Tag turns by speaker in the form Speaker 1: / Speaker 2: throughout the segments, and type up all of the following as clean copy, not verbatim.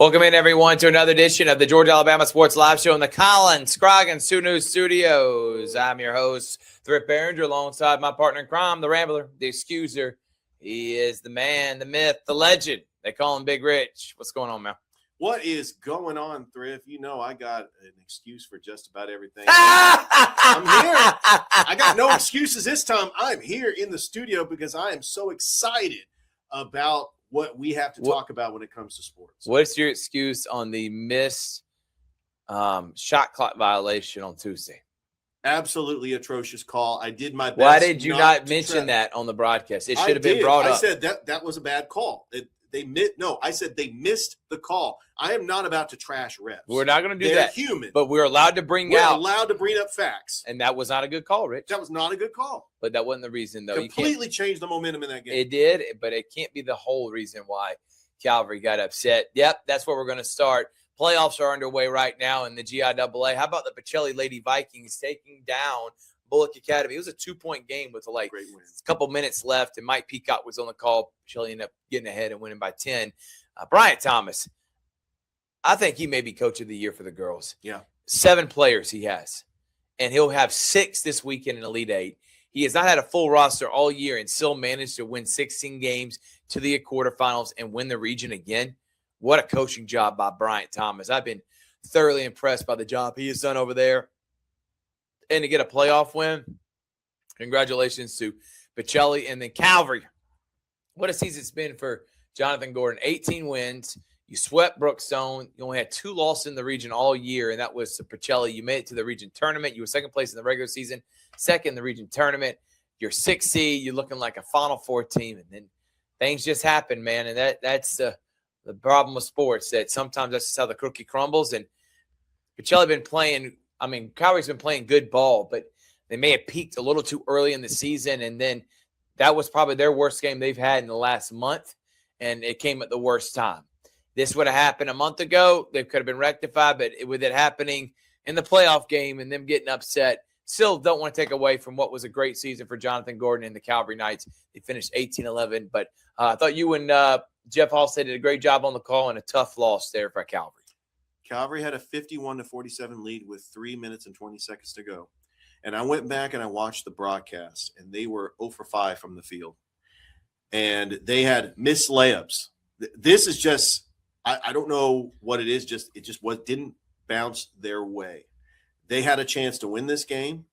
Speaker 1: Welcome in, everyone, to another edition of the Georgia Alabama Sports Live Show in the Colin Scroggins Sunu Studios. I'm your host, Thrift Behringer, alongside my partner in crime, the Rambler, the Excuser. He is the man, the myth, the legend. They call him Big Rich. What's going on, man?
Speaker 2: What is going on, Thrift? You know I got an excuse for just about everything. I'm here. I got no excuses this time. I'm here in the studio because I am so excited about what we have to talk about when it comes to sports.
Speaker 1: What's your excuse on the missed shot clock violation on Tuesday?
Speaker 2: Absolutely atrocious call. I did my best.
Speaker 1: Why did you not mention that on the broadcast? It should have been brought up.
Speaker 2: I said that was a bad call. I said they missed the call. I am not about to trash refs.
Speaker 1: We're not going to do
Speaker 2: They're
Speaker 1: that.
Speaker 2: Human,
Speaker 1: but we're allowed to bring
Speaker 2: up facts.
Speaker 1: And that was not a good call, Rich.
Speaker 2: That was not a good call.
Speaker 1: But that wasn't the reason, though.
Speaker 2: Completely changed the momentum in that game.
Speaker 1: It did, but it can't be the whole reason why Calvary got upset. Yep, that's where we're going to start. Playoffs are underway right now in the GIAA. How about the Pacelli Lady Vikings taking down Bullock Academy? It was a 2-point game with a couple minutes left, and Mike Peacock was on the call. Pacelli ended up getting ahead and winning by 10. Bryant Thomas, I think he may be coach of the year for the girls.
Speaker 2: Yeah.
Speaker 1: 7 players he has, and he'll have 6 this weekend in Elite 8. He has not had a full roster all year and still managed to win 16 games to the quarterfinals and win the region again. What a coaching job by Bryant Thomas. I've been thoroughly impressed by the job he has done over there. And to get a playoff win, congratulations to Pacelli and then Calvary. What a season it's been for Jonathan Gordon. 18 wins. You swept Brookstone. You only had 2 losses in the region all year, and that was to Pacelli. You made it to the region tournament. You were second place in the regular season, second in the region tournament. You're 6th seed. You're looking like a Final Four team, and then things just happen, man. And that's the problem with sports, that sometimes that's just how the cookie crumbles. And Pacelli been playing. I mean, Calvary's been playing good ball, but they may have peaked a little too early in the season, and then that was probably their worst game they've had in the last month, and it came at the worst time. This would have happened a month ago. They could have been rectified, but with it happening in the playoff game and them getting upset, still don't want to take away from what was a great season for Jonathan Gordon and the Calvary Knights. They finished 18-11, but I thought you and Jeff Halstead did a great job on the call and a tough loss there for Calvary.
Speaker 2: Calvary had a 51-47 lead with 3 minutes and 20 seconds to go. And I went back and I watched the broadcast, and they were 0 for 5 from the field. And they had missed layups. This is just – I don't know what it is. It just didn't bounce their way. They had a chance to win this game.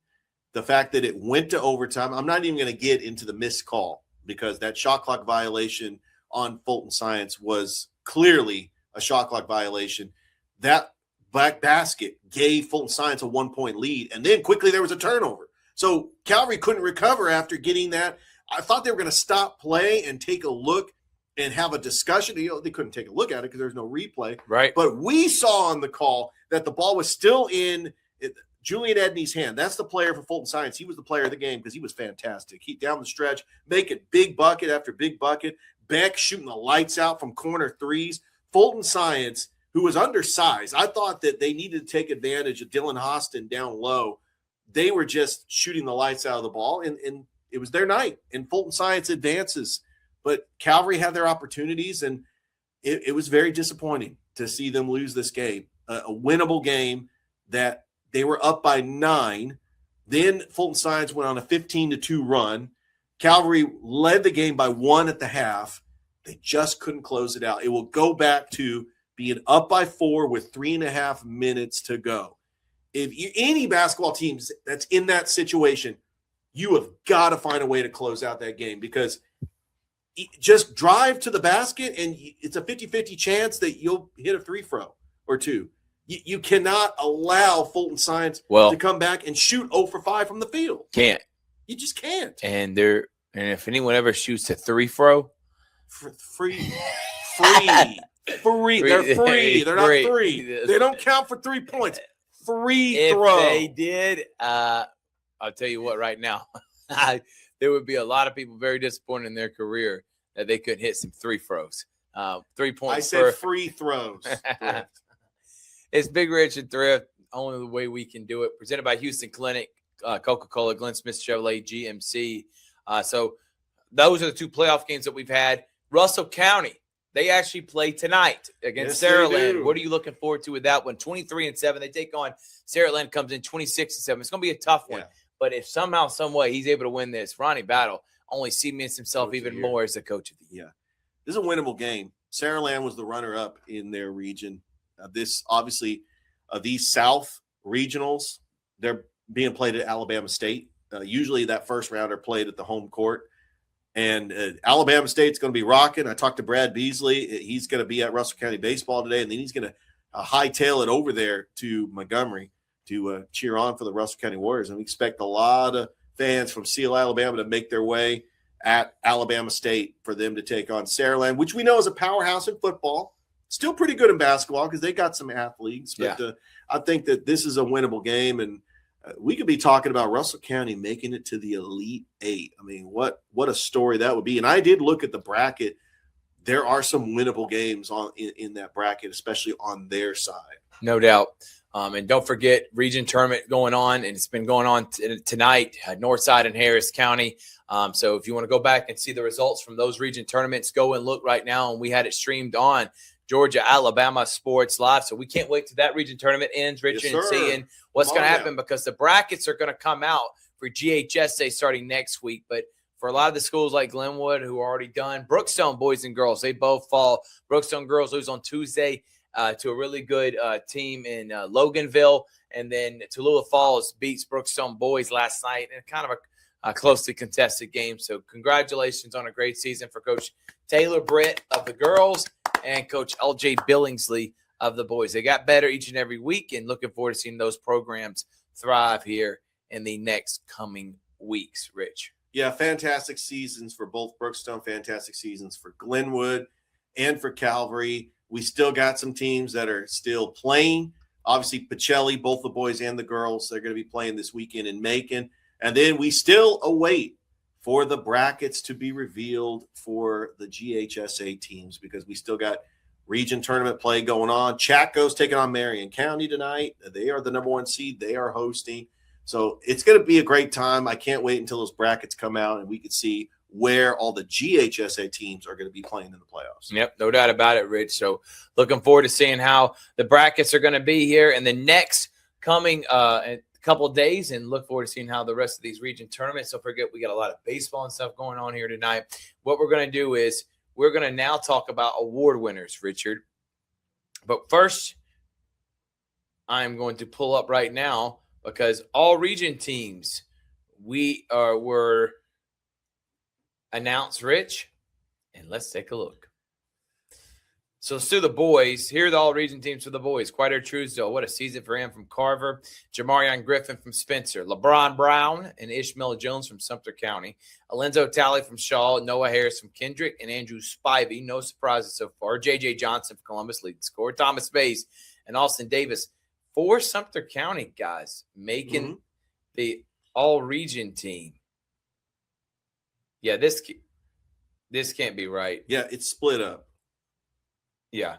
Speaker 2: The fact that it went to overtime, I'm not even going to get into the missed call, because that shot clock violation on Fulton Science was clearly a shot clock violation. That black basket gave Fulton Science a 1-point lead, and then quickly there was a turnover. So Calvary couldn't recover after getting that. I thought they were going to stop play and take a look and have a discussion. They couldn't take a look at it because there's no replay.
Speaker 1: Right.
Speaker 2: But we saw on the call that the ball was still in Julian Edney's hand. That's the player for Fulton Science. He was the player of the game because he was fantastic. He down the stretch, making big bucket after big bucket. Beck shooting the lights out from corner threes. Fulton Science, who was undersized, I thought that they needed to take advantage of Dylan Hostin down low. They were just shooting the lights out of the ball, and it was their night. And Fulton Science advances. But Calvary had their opportunities, and it was very disappointing to see them lose this game, a winnable game that they were up by 9. Then Fulton Science went on a 15-2 run. Calvary led the game by 1 at the half. They just couldn't close it out. It will go back to being up by 4 with 3.5 minutes to go. If any basketball team that's in that situation, you have got to find a way to close out that game, because just drive to the basket and it's a 50-50 chance that you'll hit a free throw or 2. You cannot allow Fulton Science to come back and shoot 0 for 5 from the field.
Speaker 1: Can't.
Speaker 2: You just can't.
Speaker 1: And if anyone ever shoots a 3 throw,
Speaker 2: free. They're free. They're not 3. They don't count for 3 points. Free throw.
Speaker 1: If they did, I'll tell you what, right now, there would be a lot of people very disappointed in their career that they couldn't hit some 3 throws. 3 points.
Speaker 2: I said free throws.
Speaker 1: It's Big Rich and Thrift, only the way we can do it. Presented by Houston Clinic, Coca-Cola, Glenn Smith Chevrolet, GMC. So those are the 2 playoff games that we've had. Russell County, They actually play tonight against Saraland. What are you looking forward to with that one? 23-7. They take on Saraland, comes in 26-7. It's going to be a tough one. But if somehow, some way, he's able to win this, Ronnie Battle only cements himself even more as the coach of the year.
Speaker 2: Yeah. This is a winnable game. Saraland was the runner-up in their region. This, obviously, these South regionals, they're being played at Alabama State. Usually that first round are played at the home court. And Alabama State's going to be rocking. I talked to Brad Beasley. He's going to be at Russell County Baseball today, and then he's going to hightail it over there to Montgomery to cheer on for the Russell County Warriors. And we expect a lot of fans from Seal, Alabama to make their way at Alabama State for them to take on Saraland, which we know is a powerhouse in football. Still pretty good in basketball because they got some athletes. But I think that this is a winnable game, and we could be talking about Russell County making it to the Elite Eight. I mean, what a story that would be. And I did look at the bracket. There are some winnable games in that bracket, especially on their side.
Speaker 1: No doubt. And don't forget, region tournament going on, and it's been going on tonight, Northside and Harris County. So if you want to go back and see the results from those region tournaments, go and look right now. And we had it streamed on Georgia, Alabama Sports Live. So we can't wait till that region tournament ends, Richard, and seeing what's going to happen because the brackets are going to come out for GHSA starting next week. But for a lot of the schools like Glenwood who are already done, Brookstone boys and girls, they both fall. Brookstone girls lose on Tuesday to a really good team in Loganville. And then Tallulah Falls beats Brookstone boys last night in kind of a closely contested game. So congratulations on a great season for Coach Taylor Britt of the girls and Coach LJ Billingsley of the boys. They got better each and every week, and looking forward to seeing those programs thrive here in the next coming weeks, Rich.
Speaker 2: Yeah, fantastic seasons for both Brookstone, fantastic seasons for Glenwood and for Calvary. We still got some teams that are still playing. Obviously, Pacelli, both the boys and the girls, they're going to be playing this weekend in Macon. And then we still await for the brackets to be revealed for the GHSA teams because we still got region tournament play going on. Chaco's taking on Marion County tonight. They are the number 1 seed. They are hosting. So it's going to be a great time. I can't wait until those brackets come out and we can see where all the GHSA teams are going to be playing in the playoffs.
Speaker 1: Yep, no doubt about it, Rich. So looking forward to seeing how the brackets are going to be here in the next coming couple of days, and look forward to seeing how the rest of these region tournaments. Don't forget, we got a lot of baseball and stuff going on here tonight. What we're going to do is we're going to now talk about award winners, Richard. But first, I'm going to pull up right now because all region teams were announced, Rich, and let's take a look. So let's do the boys. Here are the all-region teams for the boys. Quieter Truesdale, what a season for him from Carver. Jamarion Griffin from Spencer. LeBron Brown and Ishmael Jones from Sumter County. Alenzo Talley from Shaw. Noah Harris from Kendrick. And Andrew Spivey. No surprises so far. J.J. Johnson from Columbus leading scorer. Thomas Bays and Austin Davis. 4 Sumter County guys making the all-region team. Yeah, this can't be right.
Speaker 2: Yeah, it's split up.
Speaker 1: Yeah.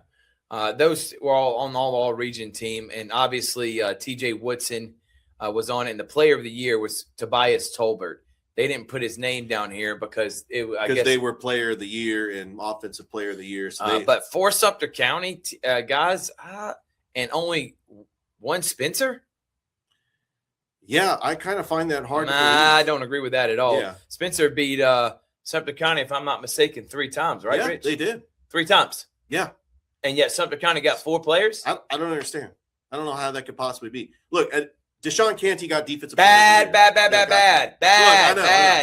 Speaker 1: Those were all on the all-region team. And obviously, T.J. Woodson was on it. And the player of the year was Tobias Tolbert. They didn't put his name down here because I guess
Speaker 2: they were player of the year and offensive player of the year. So
Speaker 1: but 4 Sumter County guys and only 1 Spencer?
Speaker 2: Yeah, I kind of find that hard to believe.
Speaker 1: I don't agree with that at all.
Speaker 2: Yeah.
Speaker 1: Spencer beat Sumter County, if I'm not mistaken, 3 times, right,
Speaker 2: Yeah,
Speaker 1: Rich?
Speaker 2: they did.
Speaker 1: 3 times.
Speaker 2: Yeah.
Speaker 1: And yet Sumter County got 4 players?
Speaker 2: I don't understand. I don't know how that could possibly be. Look, Deshaun Canty got defensive
Speaker 1: bad.
Speaker 2: I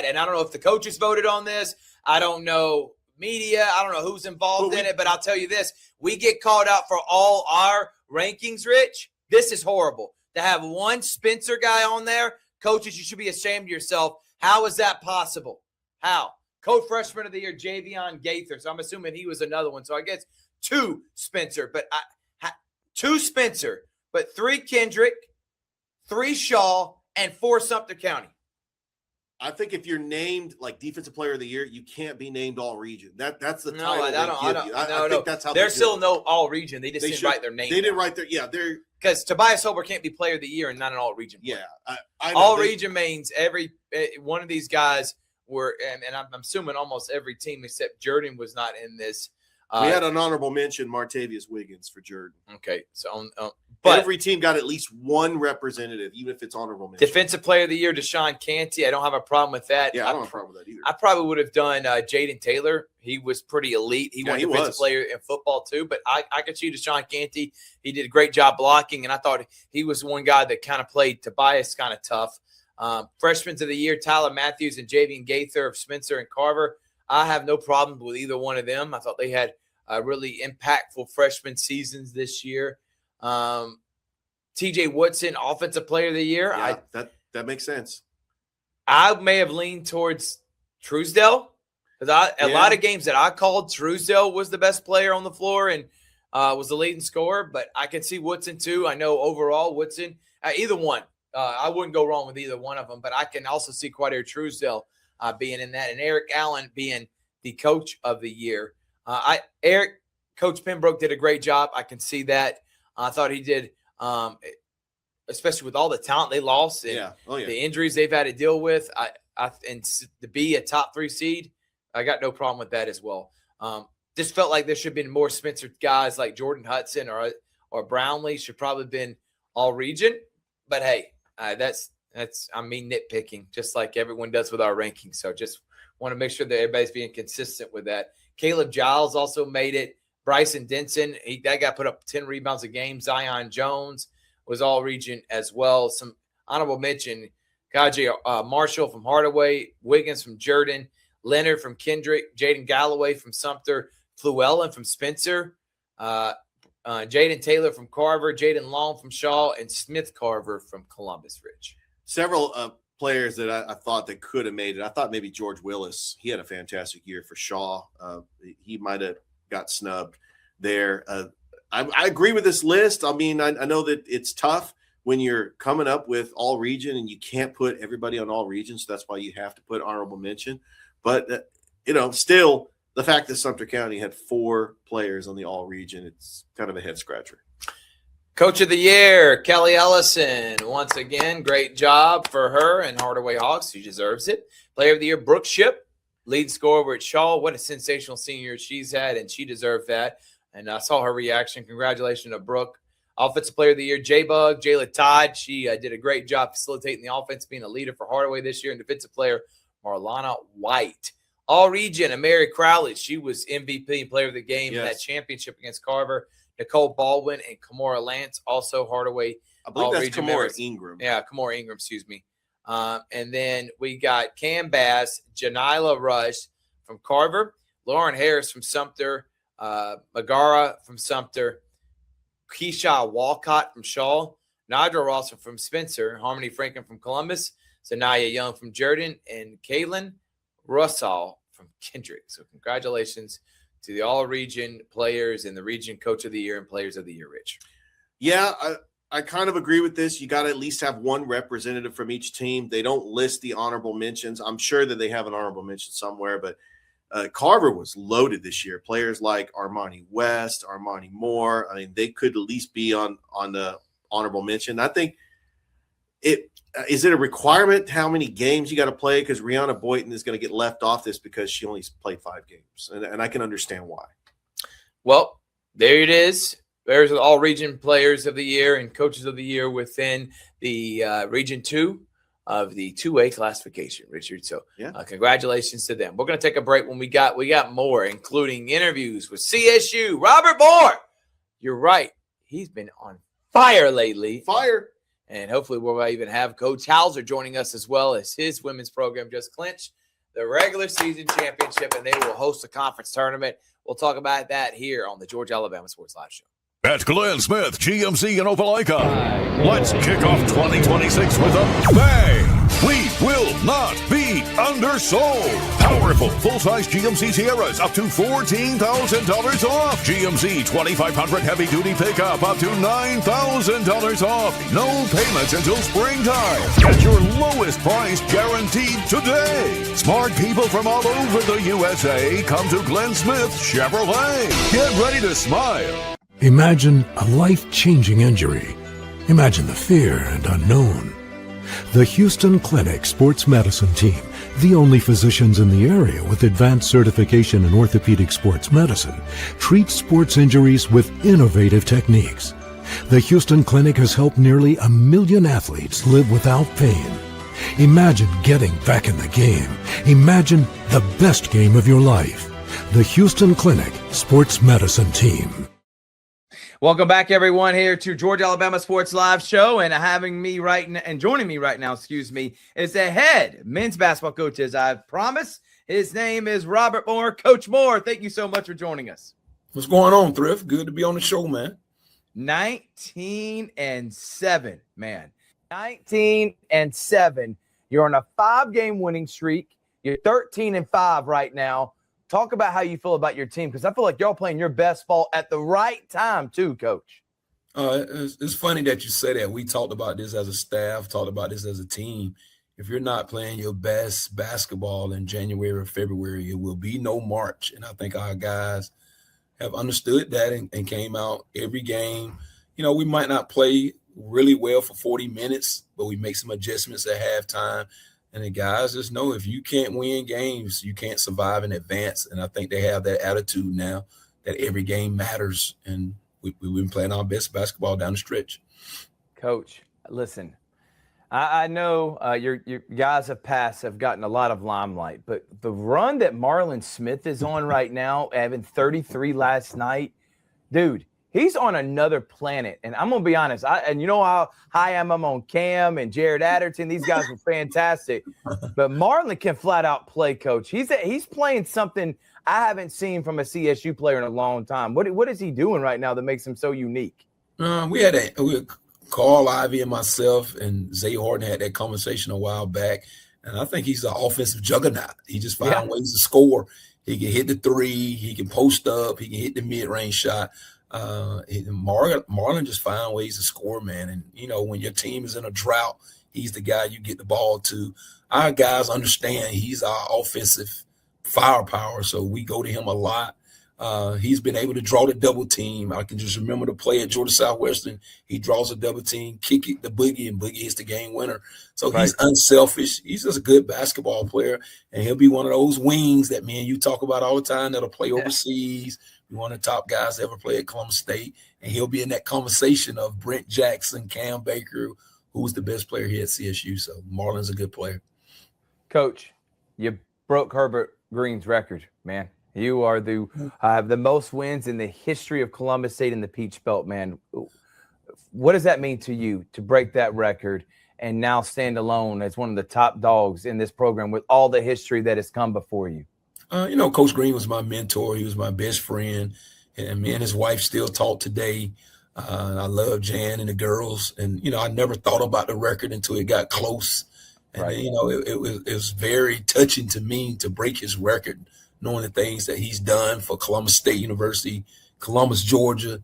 Speaker 1: And I don't know if the coaches voted on this. I don't know media. I don't know who's involved in it. But I'll tell you this. We get called out for all our rankings, Rich. This is horrible. To have 1 Spencer guy on there, coaches, you should be ashamed of yourself. How is that possible? How? Co-freshman of the year, Javion Gaither. So I'm assuming he was another one. So I guess 2 Spencer, but 2 Spencer, but 3 Kendrick, 3 Shaw, and 4 Sumter County.
Speaker 2: I think if you're named like defensive player of the year, you can't be named all region. That's the title.
Speaker 1: I think that's how there's still no all region. They just didn't write their name.
Speaker 2: They didn't write their they're
Speaker 1: because Tobias Holbert can't be player of the year and not an all region.
Speaker 2: Yeah,
Speaker 1: all region means every one of these guys were, and I'm assuming almost every team except Jordan was not in this.
Speaker 2: We had an honorable mention, Martavius Wiggins for Jordan.
Speaker 1: Okay, so but
Speaker 2: every team got at least one representative, even if it's honorable mention.
Speaker 1: Defensive Player of the Year, Deshaun Canty. I don't have a problem with that.
Speaker 2: Yeah, I don't have a problem with that either.
Speaker 1: I probably would have done Jaden Taylor. He was pretty elite. He won Defensive Player in football too. But I could see Deshaun Canty. He did a great job blocking, and I thought he was one guy that kind of played Tobias kind of tough. Freshmen of the Year, Tyler Matthews and Javian Gaither of Spencer and Carver. I have no problem with either one of them. I thought they had really impactful freshman seasons this year. TJ Woodson, Offensive Player of the Year.
Speaker 2: Yeah, that makes sense.
Speaker 1: I may have leaned towards Truesdale because a lot of games that I called, Truesdale was the best player on the floor and was the leading scorer. But I can see Woodson too. I know overall Woodson, either one. I wouldn't go wrong with either one of them. But I can also see Quadir Truesdale being in that, and Eric Allen being the Coach of the Year. Coach Pembroke did a great job. I can see that. I thought he did, especially with all the talent they lost and the injuries they've had to deal with. And to be a top 3 seed, I got no problem with that as well. Just felt like there should have been more Spencer guys like Jordan Hudson or Brownlee should probably have been all region. But hey, that's nitpicking, just like everyone does with our rankings. So just want to make sure that everybody's being consistent with that. Caleb Giles also made it. Bryson Denson, that guy put up 10 rebounds a game. Zion Jones was all region as well. Some honorable mention, Kaji Marshall from Hardaway, Wiggins from Jordan, Leonard from Kendrick, Jaden Galloway from Sumter, Fluellen from Spencer, Jaden Taylor from Carver, Jaden Long from Shaw, and Smith Carver from Columbus Ridge.
Speaker 2: Several players that I thought that could have made it. I thought maybe George Willis. He had a fantastic year for Shaw. He might have got snubbed there. I agree with this list. I mean, I know that it's tough when you're coming up with all region and you can't put everybody on all regions. So that's why you have to put honorable mention. But, still the fact that Sumter County had 4 players on the all region, it's kind of a head scratcher.
Speaker 1: Coach of the Year, Kelly Ellison. Once again, great job for her and Hardaway Hawks. She deserves it. Player of the Year, Brooke Ship. Lead scorer at Shaw. What a sensational senior year she's had, and she deserved that. And I saw her reaction. Congratulations to Brooke. Offensive Player of the Year, J-Bug, Jayla Todd. She did a great job facilitating the offense, being a leader for Hardaway this year. And Defensive Player, Marlana White. All region, Mary Crowley. She was MVP and Player of the Game in that championship against Carver. Nicole Baldwin and Kamora Lance, also Hardaway.
Speaker 2: I believe that's Kamora Ingram.
Speaker 1: Yeah, Kamora Ingram, excuse me. And then we got Cam Bass, Janila Rush from Carver, Lauren Harris from Sumter, Megara from Sumter, Keisha Walcott from Shaw, Nadra Rawson from Spencer, Harmony Franklin from Columbus, Sanaya Young from Jordan, and Kaylin Russell from Kendrick. So congratulations to the all-region players and the region Coach of the Year and Players of the Year, Rich.
Speaker 2: Yeah, I kind of agree with this. You got to at least have one representative from each team. They don't list the honorable mentions. I'm sure that they have an honorable mention somewhere, but Carver was loaded this year. Players like Armani West, Armani Moore. I mean, they could at least be on the honorable mention. I think is it a requirement how many games you got to play? Because Rihanna Boynton is going to get left off this because she only played 5 games, and I can understand why.
Speaker 1: Well, there it is. There's all region players of the year and coaches of the year within the region 2 of the 2A classification, Richard. So congratulations to them. We're going to take a break. When we got more, including interviews with CSU, Robert Moore. You're right. He's been on fire lately.
Speaker 2: Fire.
Speaker 1: And hopefully we'll even have Coach Hauser joining us as well, as his women's program just clinched the regular season championship, and they will host a conference tournament. We'll talk about that here on the Georgia Alabama Sports Live Show.
Speaker 3: At Glenn Smith GMC in Opelika. Let's kick off 2026 with a bang. We will not be undersold. Powerful full-size GMC Sierras up to $14,000 off. GMC 2500 heavy-duty pickup up to $9,000 off. No payments until springtime. Get your lowest price guaranteed today. Smart people from all over the USA come to Glenn Smith Chevrolet. Get ready to smile.
Speaker 4: Imagine a life-changing injury. Imagine the fear and unknown. The Houston Clinic Sports Medicine Team The only physicians in the area with advanced certification in orthopedic sports medicine treat sports injuries with innovative techniques. The Houston Clinic has helped nearly 1 million athletes live without pain. Imagine getting back in the game. Imagine the best game of your life. The Houston Clinic Sports Medicine Team.
Speaker 1: Welcome back, everyone, here to Georgia Alabama Sports Live Show, and joining me right now, is the head men's basketball coach, as I've promised. His name is Robert Moore. Coach Moore, thank you so much for joining us.
Speaker 5: What's going on, Thrift? Good to be on the show, man.
Speaker 1: 19-7, man. 19-7. You're on a 5-game winning streak. You're 13-5 right now. Talk about how you feel about your team, because I feel like y'all playing your best ball at the right time too, Coach.
Speaker 5: It's funny that you say that. We talked about this as a staff, talked about this as a team. If you're not playing your best basketball in January or February, it will be no March. And I think our guys have understood that and came out every game. You know, we might not play really well for 40 minutes, but we make some adjustments at halftime. And the guys just know if you can't win games, you can't survive in advance. And I think they have that attitude now that every game matters. And we've been playing our best basketball down the stretch.
Speaker 1: Coach, listen, I know your guys have gotten a lot of limelight, but the run that Marlon Smith is on right now, having 33 last night, dude, he's on another planet. And I'm going to be honest. And you know how high I'm on Cam and Jared Adderton. These guys were fantastic. But Marlon can flat out play, Coach. He's playing something I haven't seen from a CSU player in a long time. What is he doing right now that makes him so unique?
Speaker 5: We had Carl Ivy and myself and Zay Horton had that conversation a while back. And I think he's an offensive juggernaut. He just finds ways to score. He can hit the three. He can post up. He can hit the mid-range shot. Marlon just found ways to score, man. And, you know, when your team is in a drought, he's the guy you get the ball to. Our guys understand he's our offensive firepower, so we go to him a lot. He's been able to draw the double team. I can just remember the play at Georgia Southwestern. He draws a double team, kick it, the Boogie, and Boogie hits the game winner. So he's unselfish. He's just a good basketball player, and he'll be one of those wings that me and you talk about all the time that'll play overseas. One of the top guys to ever play at Columbus State, and he'll be in that conversation of Brent Jackson, Cam Baker, who's the best player here at CSU. So Marlon's a good player.
Speaker 1: Coach, you broke Herbert Green's record, man. You are have the most wins in the history of Columbus State in the Peach Belt, man. What does that mean to you to break that record and now stand alone as one of the top dogs in this program with all the history that has come before you?
Speaker 5: You know, Coach Green was my mentor. He was my best friend. And me and his wife still talk today. I love Jan and the girls. And, you know, I never thought about the record until it got close. And, then, you know, it was very touching to me to break his record, knowing the things that he's done for Columbus State University, Columbus, Georgia.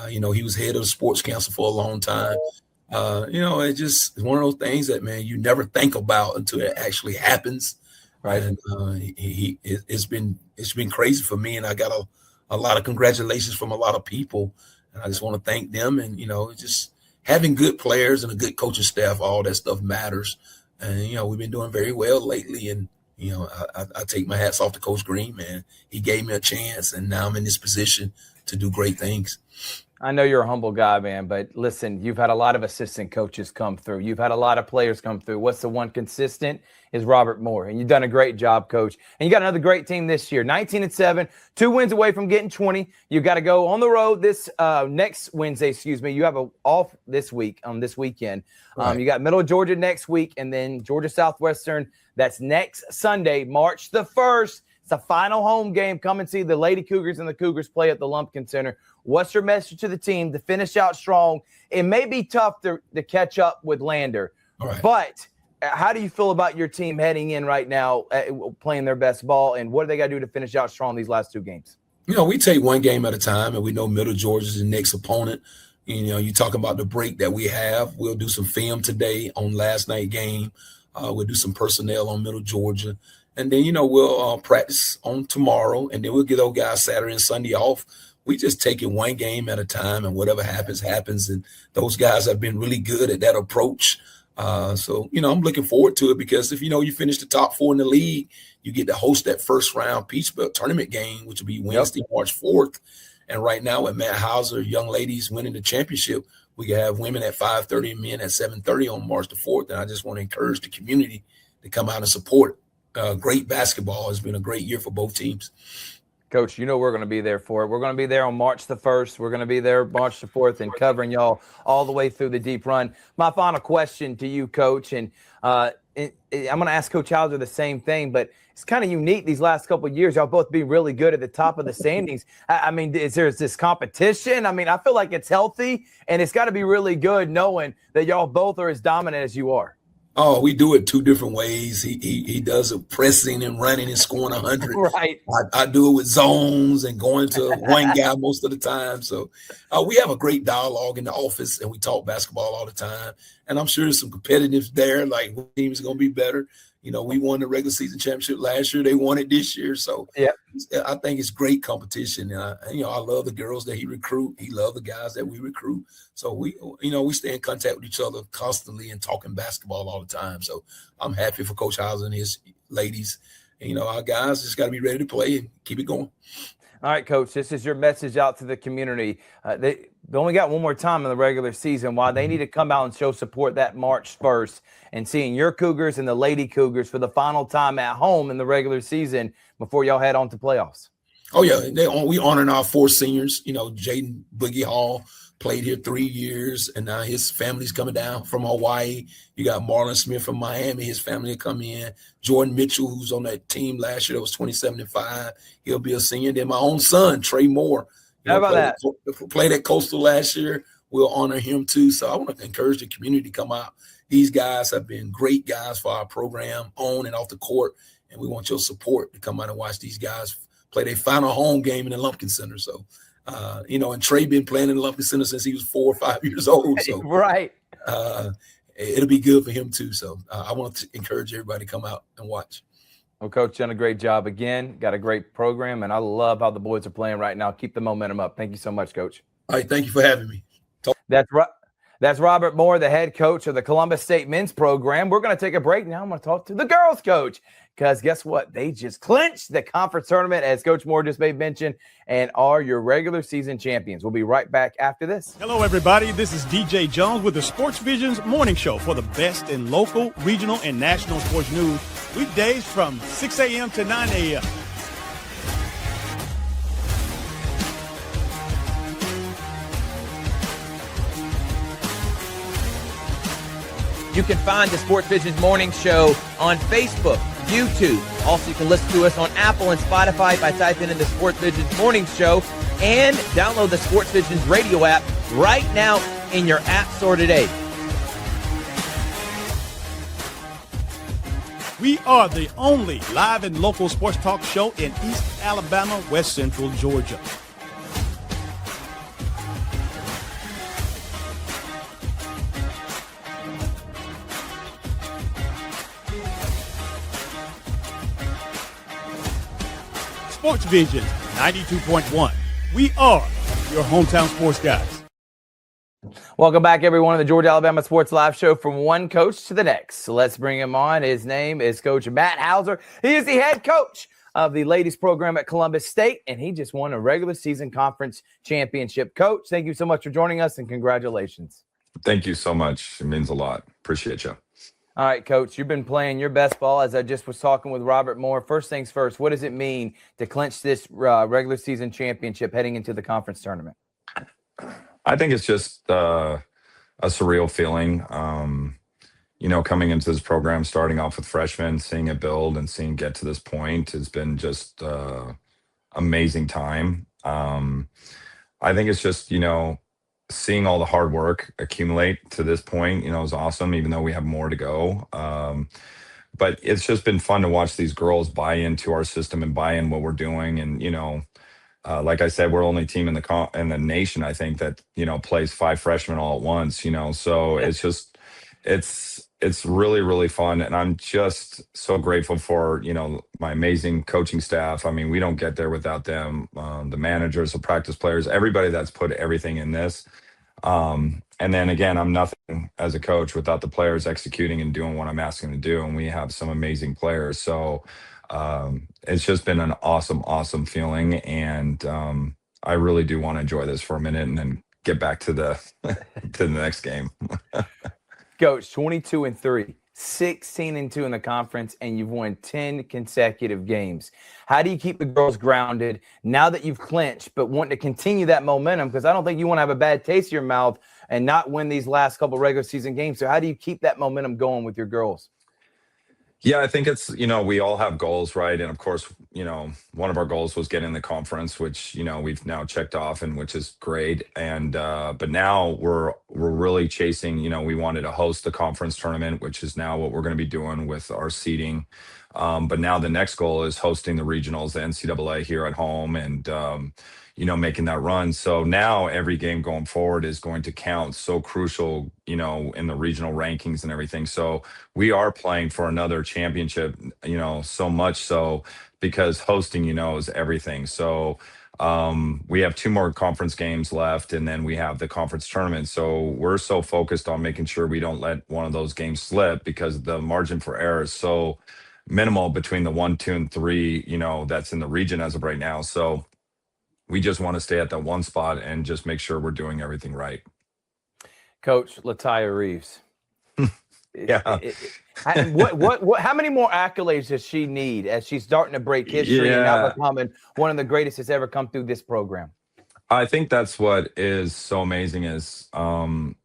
Speaker 5: You know, he was head of the sports council for a long time. You know, it's one of those things that, man, you never think about until it actually happens. Right. And it's been crazy for me. And I got a lot of congratulations from a lot of people. And I just want to thank them. And, you know, just having good players and a good coaching staff, all that stuff matters. And, you know, we've been doing very well lately. And, you know, I take my hats off to Coach Green, man. He gave me a chance. And now I'm in this position to do great things.
Speaker 1: I know you're a humble guy, man, but listen, you've had a lot of assistant coaches come through. You've had a lot of players come through. What's the one consistent is Robert Moore, and you've done a great job, Coach. And you got another great team this year, 19-7, 2 wins away from getting 20. You got to go on the road this next Wednesday. You have a off this weekend.
Speaker 5: Right.
Speaker 1: You got Middle Georgia next week, and then Georgia Southwestern. That's next Sunday, March the 1st. It's a final home game. Come and see the Lady Cougars and the Cougars play at the Lumpkin Center. What's your message to the team to finish out strong? It may be tough to catch up with Lander, but how do you feel about your team heading in right now, playing their best ball, and what do they got to do to finish out strong these last 2 games?
Speaker 5: You know, we take one game at a time, and we know Middle Georgia is the next opponent. You know, you talking about the break that we have. We'll do some film today on last night's game. We'll do some personnel on Middle Georgia. And then, you know, we'll practice on tomorrow, and then we'll get those guys Saturday and Sunday off. We just take it one game at a time, and whatever happens, happens. And those guys have been really good at that approach. So, I'm looking forward to it because if, you finish the top 4 in the league, you get to host that first round Peach Belt tournament game, which will be Wednesday, March 4th. And right now with Matt Hauser, young ladies winning the championship, we can have women at 5:30 and men at 7:30 on March the 4th. And I just want to encourage the community to come out and support. Great basketball. Has been a great year for both teams.
Speaker 1: Coach, we're going to be there for it. We're going to be there on March the 1st. We're going to be there March the 4th and covering y'all all the way through the deep run. My final question to you, Coach, and I'm going to ask Coach Hauser the same thing, but it's kind of unique these last couple of years. Y'all both being really good at the top of the standings. I mean, is there this competition? I mean, I feel like it's healthy, and it's got to be really good knowing that y'all both are as dominant as you are.
Speaker 5: Oh, we do it 2 different ways. He does it pressing and running and scoring 100.
Speaker 1: Right.
Speaker 5: I do it with zones and going to one guy most of the time. So we have a great dialogue in the office, and we talk basketball all the time. And I'm sure there's some competitiveness there, like what team is going to be better. We won the regular season championship last year. They won it this year. So I think it's great competition. And I love the girls that he recruit. He loves the guys that we recruit. So we stay in contact with each other constantly and talking basketball all the time. So I'm happy for Coach Hauser and his ladies. And, our guys just got to be ready to play and keep it going.
Speaker 1: All right, Coach, this is your message out to the community. They only got one more time in the regular season. Why they need to come out and show support that March 1st and seeing your Cougars and the Lady Cougars for the final time at home in the regular season before y'all head on to playoffs.
Speaker 5: Oh, yeah. We honoring our 4 seniors. Jaden Boogie Hall played here 3 years, and now his family's coming down from Hawaii. You got Marlon Smith from Miami. His family will come in. Jordan Mitchell, who's on that team last year that was 27 and 5. He'll be a senior. Then my own son, Trey Moore.
Speaker 1: How about that?
Speaker 5: Played at Coastal last year. We'll honor him too. So I want to encourage the community to come out. These guys have been great guys for our program on and off the court, and we want your support to come out and watch these guys play their final home game in the Lumpkin Center. So, and Trey been playing in the Lumpkin Center since he was 4 or 5 years old. So
Speaker 1: right.
Speaker 5: It'll be good for him too. So I want to encourage everybody to come out and watch.
Speaker 1: Well, Coach, done a great job again. Got a great program, and I love how the boys are playing right now. Keep the momentum up. Thank you so much, Coach.
Speaker 5: All right, thank you for having me.
Speaker 1: That's right. That's Robert Moore, the head coach of the Columbus State men's program. We're going to take a break now. I'm going to talk to the girls coach because guess what? They just clinched the conference tournament, as Coach Moore just made mention, and are your regular season champions. We'll be right back after this.
Speaker 6: Hello, everybody. This is DJ Jones with the Sports Vision's morning show for the best in local, regional, and national sports news. Weekdays from 6 a.m. to 9 a.m.
Speaker 1: You can find the Sports Vision's morning show on Facebook, YouTube. Also, you can listen to us on Apple and Spotify by typing in the Sports Vision's morning show and download the Sports Vision's radio app right now in your app store today.
Speaker 6: We are the only live and local sports talk show in East Alabama, West Central Georgia. Sports Vision 92.1. We are your hometown sports guys.
Speaker 1: Welcome back, everyone, to the Georgia Alabama Sports Live Show from one coach to the next. So let's bring him on. His name is Coach Matt Hauser. He is the head coach of the ladies program at Columbus State, and he just won a regular season conference championship. Coach, thank you so much for joining us, and congratulations.
Speaker 7: Thank you so much. It means a lot. Appreciate you.
Speaker 1: All right, Coach, you've been playing your best ball, as I just was talking with Robert Moore. First things first, what does it mean to clinch this regular season championship heading into the conference tournament?
Speaker 7: I think it's just a surreal feeling. Coming into this program, starting off with freshmen, seeing it build and seeing it get to this point has been just amazing time. I think it's just, seeing all the hard work accumulate to this point, is awesome, even though we have more to go. But it's just been fun to watch these girls buy into our system and buy in what we're doing. And, like I said, we're the only team in the nation, I think, that, plays 5 freshmen all at once, so it's just, it's really, really fun. And I'm just so grateful for, my amazing coaching staff. I mean, we don't get there without them. The managers, the practice players, everybody that's put everything in this. And then again, I'm nothing as a coach without the players executing and doing what I'm asking them to do. And we have some amazing players. So it's just been an awesome, awesome feeling. And I really do want to enjoy this for a minute and then get back to the to the next game.
Speaker 1: Coach, 22-3, 16-2 in the conference, and you've won 10 consecutive games. How do you keep the girls grounded now that you've clinched, but want to continue that momentum? Because I don't think you want to have a bad taste in your mouth and not win these last couple regular season games. So how do you keep that momentum going with your girls?
Speaker 7: Yeah, I think it's, we all have goals, right? And of course, one of our goals was getting the conference, which, we've now checked off and which is great. And but now we're really chasing, we wanted to host the conference tournament, which is now what we're going to be doing with our seeding. But now the next goal is hosting the regionals, the NCAA here at home, and making that run. So now every game going forward is going to count, so crucial, in the regional rankings and everything. So we are playing for another championship, so much so because hosting, is everything. So we have 2 more conference games left, and then we have the conference tournament. So we're so focused on making sure we don't let one of those games slip, because the margin for error is so minimal between the 1, 2, and 3, that's in the region as of right now. So we just want to stay at that one spot and just make sure we're doing everything right.
Speaker 1: Coach Lataya Reeves.
Speaker 7: Yeah.
Speaker 1: How many more accolades does she need as she's starting to break history and now becoming one of the greatest that's ever come through this program?
Speaker 7: I think that's what is so amazing, is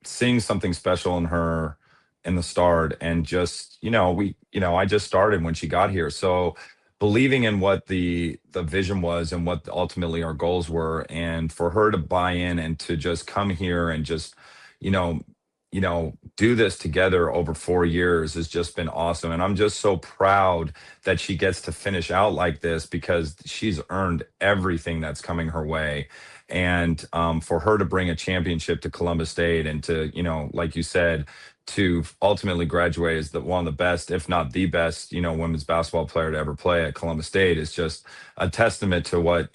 Speaker 7: seeing something special in her in the start, and just, I just started when she got here. So believing in what the vision was and what ultimately our goals were, and for her to buy in and to just come here and just, do this together over 4 years has just been awesome. And I'm just so proud that she gets to finish out like this, because she's earned everything that's coming her way. And for her to bring a championship to Columbus State, and to, like you said, to ultimately graduate as one of the best, if not the best, women's basketball player to ever play at Columbus State, is just a testament to what,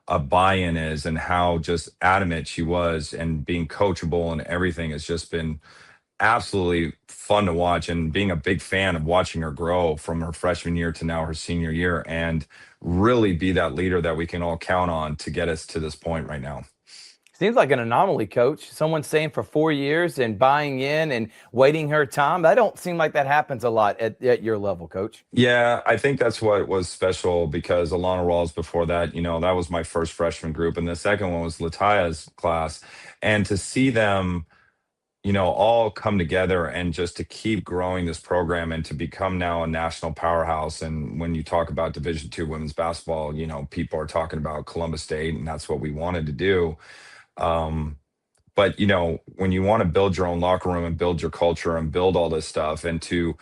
Speaker 7: a buy-in is, and how just adamant she was, and being coachable and everything has just been absolutely fun to watch, and being a big fan of watching her grow from her freshman year to now her senior year, and really be that leader that we can all count on to get us to this point right now.
Speaker 1: Seems like an anomaly, Coach. Someone staying for 4 years and buying in and waiting her time. That don't seem like that happens a lot at your level, Coach.
Speaker 7: Yeah, I think that's what was special, because Alana Rawls before that, that was my first freshman group. And the second one was Lataya's class. And to see them, all come together and just to keep growing this program and to become now a national powerhouse. And when you talk about Division II women's basketball, people are talking about Columbus State, and that's what we wanted to do. But, when you want to build your own locker room and build your culture and build all this stuff, and to,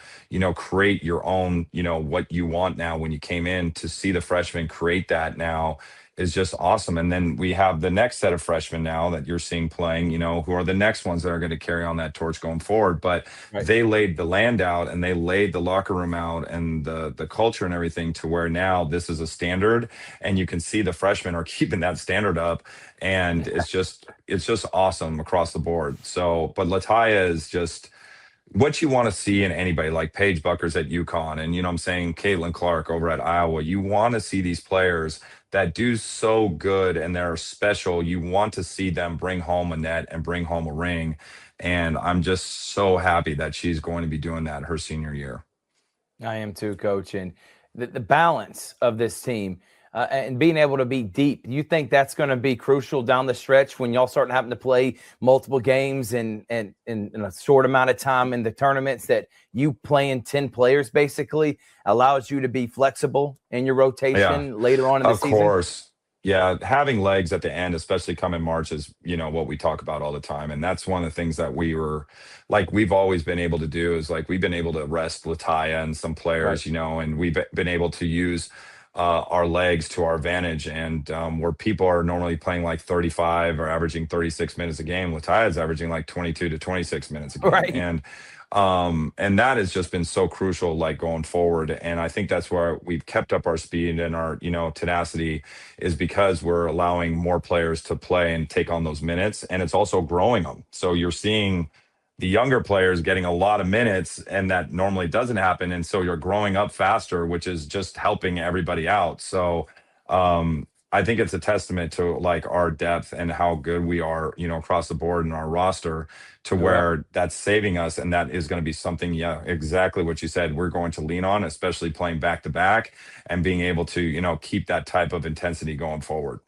Speaker 7: create your own, what you want now, when you came in, to see the freshmen create that now is just awesome. And then we have the next set of freshmen now that you're seeing playing, who are the next ones that are going to carry on that torch going forward. But They laid the land out, and they laid the locker room out, and the culture and everything, to where now this is a standard, and you can see the freshmen are keeping that standard up. And it's just awesome across the board. So, but Lataya is just what you want to see in anybody, like Paige Buckers at UConn, and I'm saying Caitlin Clark over at Iowa. You want to see these players that do so good and they're special. You want to see them bring home a net and bring home a ring. And I'm just so happy that she's going to be doing that her senior year.
Speaker 1: I am too, Coach. And the balance of this team and being able to be deep, you think that's going to be crucial down the stretch when y'all start having to play multiple games and in a short amount of time in the tournaments, that you playing 10 players basically allows you to be flexible in your rotation later on in the season? Of course.
Speaker 7: Yeah, having legs at the end, especially come in March, is, what we talk about all the time. And that's one of the things that we've always been able to do, is we've been able to rest Lataya and some players, and we've been able to use our legs to our advantage. And where people are normally playing like 35 or averaging 36 minutes a game, Lataya's averaging like 22 to 26 minutes a game.
Speaker 1: Right.
Speaker 7: And that has just been so crucial, like going forward. And I think that's where we've kept up our speed and our, tenacity, is because we're allowing more players to play and take on those minutes. And it's also growing them. So you're seeing the younger players getting a lot of minutes, and that normally doesn't happen. And so you're growing up faster, which is just helping everybody out. So I think it's a testament to like our depth and how good we are, across the board in our roster, to where that's saving us. And that is going to be something, exactly what you said, we're going to lean on, especially playing back to back and being able to, keep that type of intensity going forward.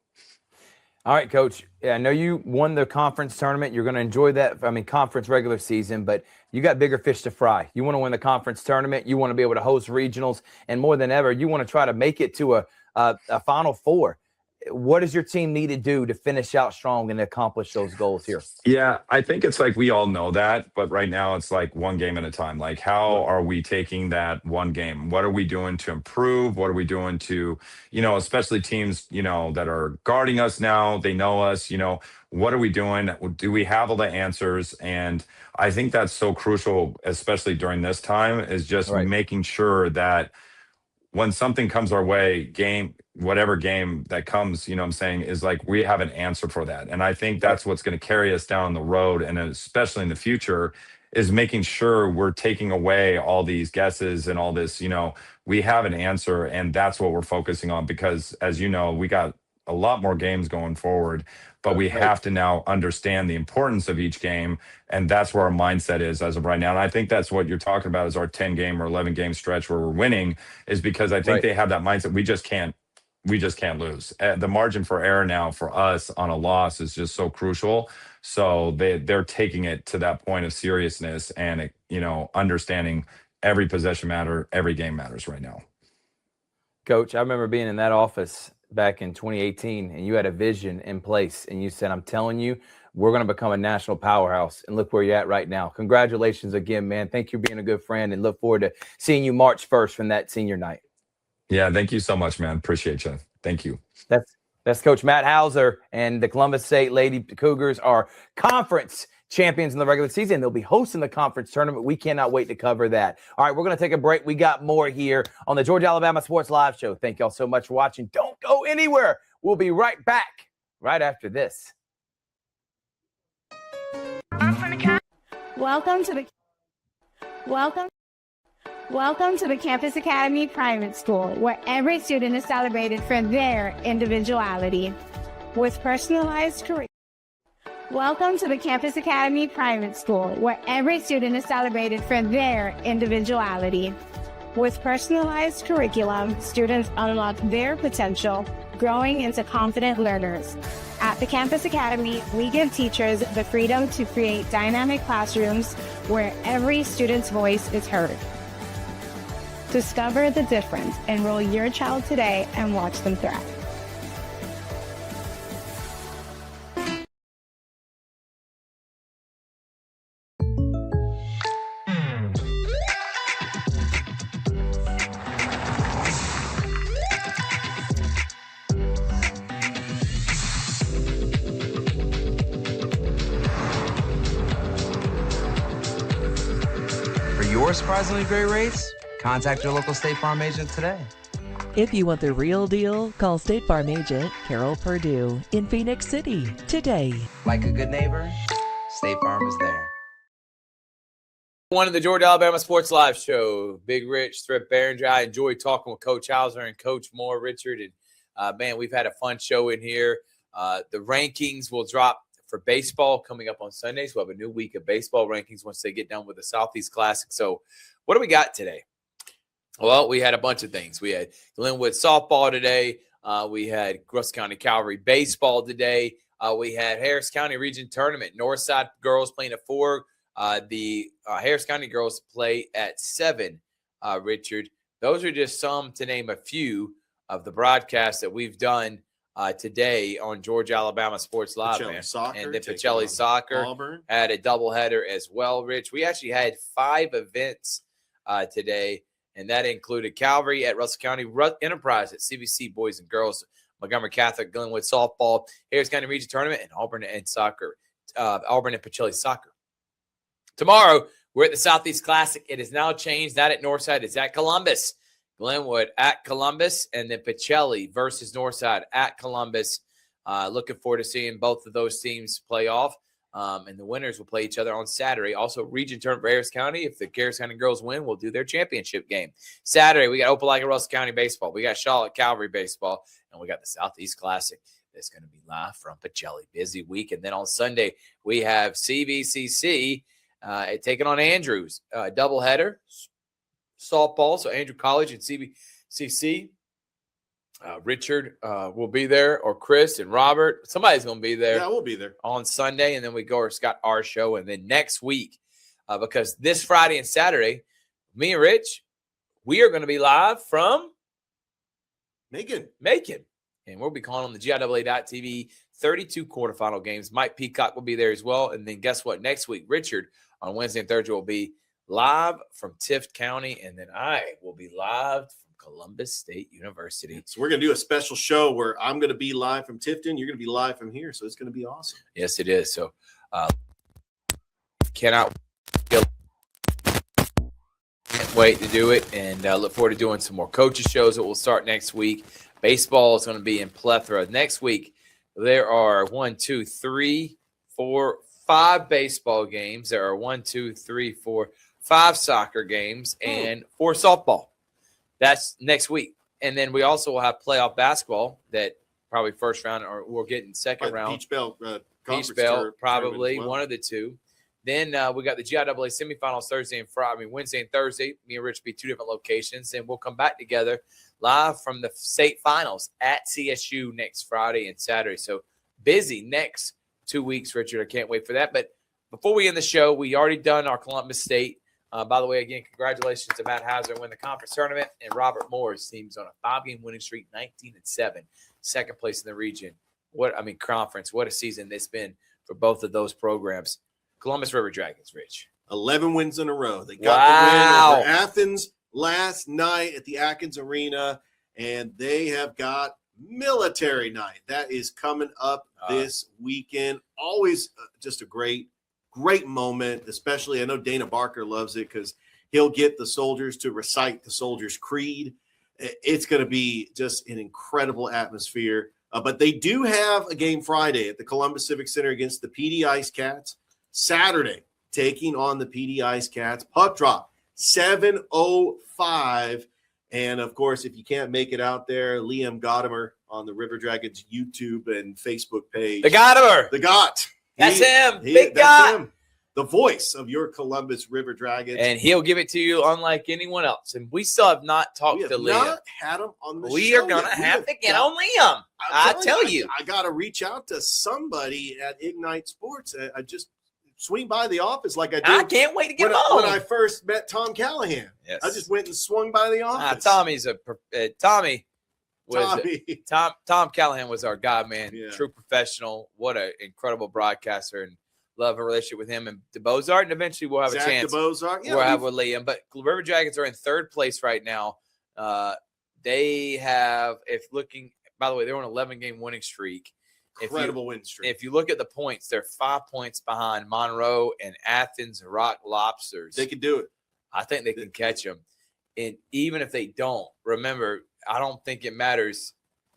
Speaker 1: All right, Coach. Yeah, I know you won the conference tournament. You're going to enjoy that. Conference regular season, but you got bigger fish to fry. You want to win the conference tournament. You want to be able to host regionals, and more than ever, you want to try to make it to a Final Four. What does your team need to do to finish out strong and accomplish those goals here?
Speaker 7: Yeah, I think it's like we all know that, but right now it's like one game at a time. Like, how are we taking that one game? What are we doing to improve? What are we doing to, especially teams, that are guarding us now, they know us, what are we doing? Do we have all the answers? And I think that's so crucial, especially during this time, is just making sure that when something comes our way, whatever game that comes, what I'm saying, is like we have an answer for that. And I think that's what's going to carry us down the road, and especially in the future, is making sure we're taking away all these guesses and all this, we have an answer, and that's what we're focusing on. Because as you know, we got a lot more games going forward, but we have to now understand the importance of each game. And that's where our mindset is as of right now. And I think that's what you're talking about, is our 10 game or 11 game stretch where we're winning, is because I think they have that mindset. We just can't lose. The margin for error now for us on a loss is just so crucial. So they're taking it to that point of seriousness and, understanding every possession every game matters right now.
Speaker 1: Coach, I remember being in that office back in 2018, and you had a vision in place, and you said, I'm telling you, we're going to become a national powerhouse. And look where you're at right now. Congratulations again, man. Thank you for being a good friend, and look forward to seeing you March 1st from that senior night.
Speaker 7: Yeah, thank you so much, man. Appreciate you. Thank you.
Speaker 1: That's Coach Matt Hauser, and the Columbus State Lady Cougars are conference champions in the regular season. They'll be hosting the conference tournament. We cannot wait to cover that. All right, we're going to take a break. We got more here on the Georgia-Alabama Sports Live Show. Thank y'all so much for watching. Don't go anywhere. We'll be right back right after this.
Speaker 8: Welcome to the Campus Academy Private School, where every student is celebrated for their individuality with personalized curriculum. Welcome to the Campus Academy Private School, where every student is celebrated for their individuality. With personalized curriculum, students unlock their potential, growing into confident learners. At the Campus Academy, we give teachers the freedom to create dynamic classrooms where every student's voice is heard. Discover the difference. Enroll your child today and watch them thrive.
Speaker 9: For your surprisingly great rates, contact your local State Farm agent today.
Speaker 10: If you want the real deal, call State Farm agent Carol Purdue in Phoenix City today.
Speaker 9: Like a good neighbor, State Farm is there.
Speaker 1: One of the Georgia-Alabama Sports Live Show. Big Rich, Thrift Behringer. I enjoyed talking with Coach Hauser and Coach Moore, Richard. And, man, we've had a fun show in here. The rankings will drop for baseball coming up on Sundays. We'll have a new week of baseball rankings once they get done with the Southeast Classic. So what do we got today? Well, we had a bunch of things. We had Glenwood softball today. We had Russell County Cavalry baseball today. We had Harris County Region Tournament. Northside girls playing at 4. The Harris County girls play at 7, Richard. Those are just some, to name a few, of the broadcasts that we've done today on Georgia-Alabama Sports Live. And the Pacelli Soccer had a doubleheader as well, Rich. We actually had 5 events today. and that included Calvary at Russell County, Enterprise at CVC Boys and Girls, Montgomery Catholic, Glenwood Softball, Harris County Region Tournament, and Auburn and soccer, Auburn and Pacelli Soccer. Tomorrow, we're at the Southeast Classic. It is now changed. Not at Northside. It's at Columbus. Glenwood at Columbus, and then Pacelli versus Northside at Columbus. Looking forward to seeing both of those teams play off. And the winners will play each other on Saturday. Also, region tournament for Harris County. If the Harris County girls win, we'll do their championship game. Saturday, we got Opelika Russell County baseball. We got Charlotte Calvary baseball. And we got the Southeast Classic that's going to be live from Pacelli. Busy week. And then on Sunday, we have CVCC taking on Andrews. Doubleheader, softball. So Andrew College and CVCC. Richard will be there, or Chris and Robert. Somebody's going to be there.
Speaker 2: Yeah, we'll be there
Speaker 1: on Sunday, and then we go or Scott our show, and then next week, because this Friday and Saturday, me and Rich, we are going to be live from
Speaker 2: Macon,
Speaker 1: and we'll be calling on the GIAA.TV 32 quarterfinal games. Mike Peacock will be there as well, and then guess what? Next week, Richard on Wednesday and Thursday will be live from Tift County, and then I will be live Columbus State University.
Speaker 2: So we're going to do a special show where I'm going to be live from Tifton. You're going to be live from here. So it's going to be awesome.
Speaker 1: Yes, it is. So can't wait to do it, and look forward to doing some more coaches shows that will start next week. Baseball is going to be in plethora. Next week, there are 5 baseball games. There are 5 soccer games and 4 softball. That's next week. And then we also will have playoff basketball that probably first round, or we'll get in second round.
Speaker 2: Peach Belt,
Speaker 1: probably one of the two. Then we got the GIAA semifinals Wednesday and Thursday. Me and Rich will be 2 different locations. And we'll come back together live from the state finals at CSU next Friday and Saturday. So busy next 2 weeks, Richard. I can't wait for that. But before we end the show, we already done our Columbus State. By the way, again, congratulations to Matt Hauser winning the conference tournament, and Robert Moore's team's on a 5-game winning streak, 19-7, second place in the region. Conference. What a season it's been for both of those programs. Columbus River Dragons, Rich.
Speaker 2: 11 wins in a row. They got the win over Athens last night at the Atkins Arena, and they have got Military Night. That is coming up this weekend. Always just a great moment, especially I know Dana Barker loves it because he'll get the soldiers to recite the Soldiers' Creed. It's going to be just an incredible atmosphere. But they do have a game Friday at the Columbus Civic Center against the PD Ice Cats. Saturday, taking on the PD Ice Cats. Puck drop, 7:05. And, of course, if you can't make it out there, Liam Godimer on the River Dragons YouTube and Facebook page.
Speaker 1: The Godimer.
Speaker 2: The Got.
Speaker 1: That's him. Big guy.
Speaker 2: The voice of your Columbus River Dragons.
Speaker 1: And he'll give it to you unlike anyone else. And we still have not talked to Liam.
Speaker 2: We have not had him on the show.
Speaker 1: We are going to have to get on Liam. I tell you.
Speaker 2: I got to reach out to somebody at Ignite Sports. I just swing by the office like I did.
Speaker 1: I can't wait to get on.
Speaker 2: When I first met Tom Callahan.
Speaker 1: Yes.
Speaker 2: I just went and swung by the office.
Speaker 1: Tom Callahan was our guy, man.
Speaker 2: Yeah.
Speaker 1: True professional. What an incredible broadcaster, and love a relationship with him and DeBozart. And eventually we'll have a chance.
Speaker 2: Yeah,
Speaker 1: we'll have with Liam. But River Dragons are in 3rd place right now. They have, by the way, they're on an 11-game winning streak.
Speaker 2: Incredible win streak.
Speaker 1: If you look at the points, they're 5 points behind Monroe and Athens and Rock Lobsters.
Speaker 2: They can do it.
Speaker 1: I think they can catch them. And even if they don't, remember, I don't think it matters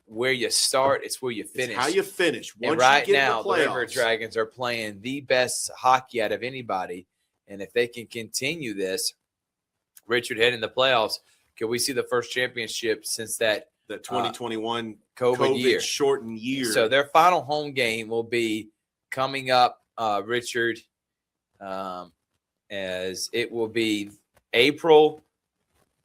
Speaker 1: where you start. It's where you finish.
Speaker 2: It's how you finish.
Speaker 1: And right now, the River Dragons are playing the best hockey out of anybody. And if they can continue this, Richard, heading the playoffs, can we see the first championship since the
Speaker 2: 2021
Speaker 1: COVID year,
Speaker 2: shortened year?
Speaker 1: So their final home game will be coming up, Richard, as it will be April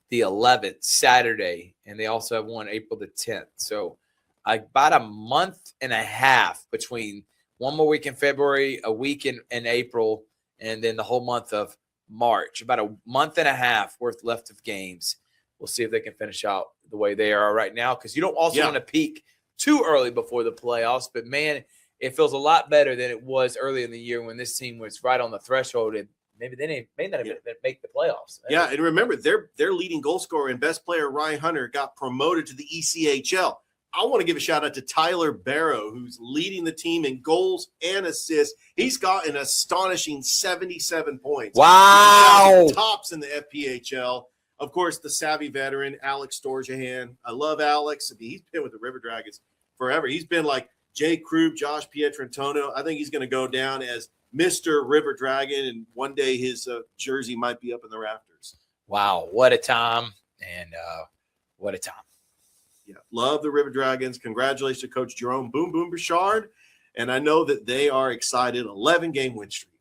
Speaker 1: the 11th, Saturday, and they also have one April the 10th. So about a month and a half between one more week in February, a week in April, and then the whole month of March. About a month and a half worth left of games. We'll see if they can finish out the way they are right now, because you don't also want to peak too early before the playoffs. But, man, it feels a lot better than it was early in the year when this team was right on the threshold. And maybe they may not even make the playoffs.
Speaker 2: Yeah, and remember, their leading goal scorer and best player, Ryan Hunter, got promoted to the ECHL. I want to give a shout out to Tyler Barrow, who's leading the team in goals and assists. He's got an astonishing 77 points.
Speaker 1: Wow.
Speaker 2: Tops in the FPHL. Of course, the savvy veteran, Alex Storjahan. I love Alex. I mean, he's been with the River Dragons forever. He's been like Jay Krug, Josh Pietrantonio. I think he's going to go down as Mr. River Dragon, and one day his jersey might be up in the rafters.
Speaker 1: Wow, what a time, and what a time.
Speaker 2: Yeah, love the River Dragons. Congratulations to Coach Jerome Boom Boom Bouchard, and I know that they are excited. 11-game win streak.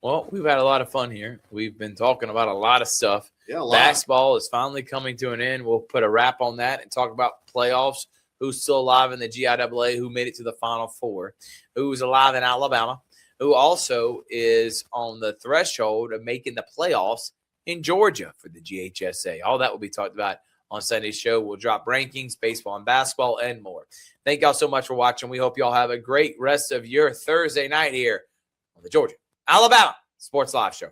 Speaker 1: Well, we've had a lot of fun here. We've been talking about a lot of stuff.
Speaker 2: Yeah, a lot.
Speaker 1: Basketball is finally coming to an end. We'll put a wrap on that and talk about playoffs, who's still alive in the GIAA, who made it to the Final Four, who's alive in Alabama, who also is on the threshold of making the playoffs in Georgia for the GHSA. All that will be talked about on Sunday's show. We'll drop rankings, baseball and basketball, and more. Thank y'all so much for watching. We hope y'all have a great rest of your Thursday night here on the Georgia Alabama Sports Live Show.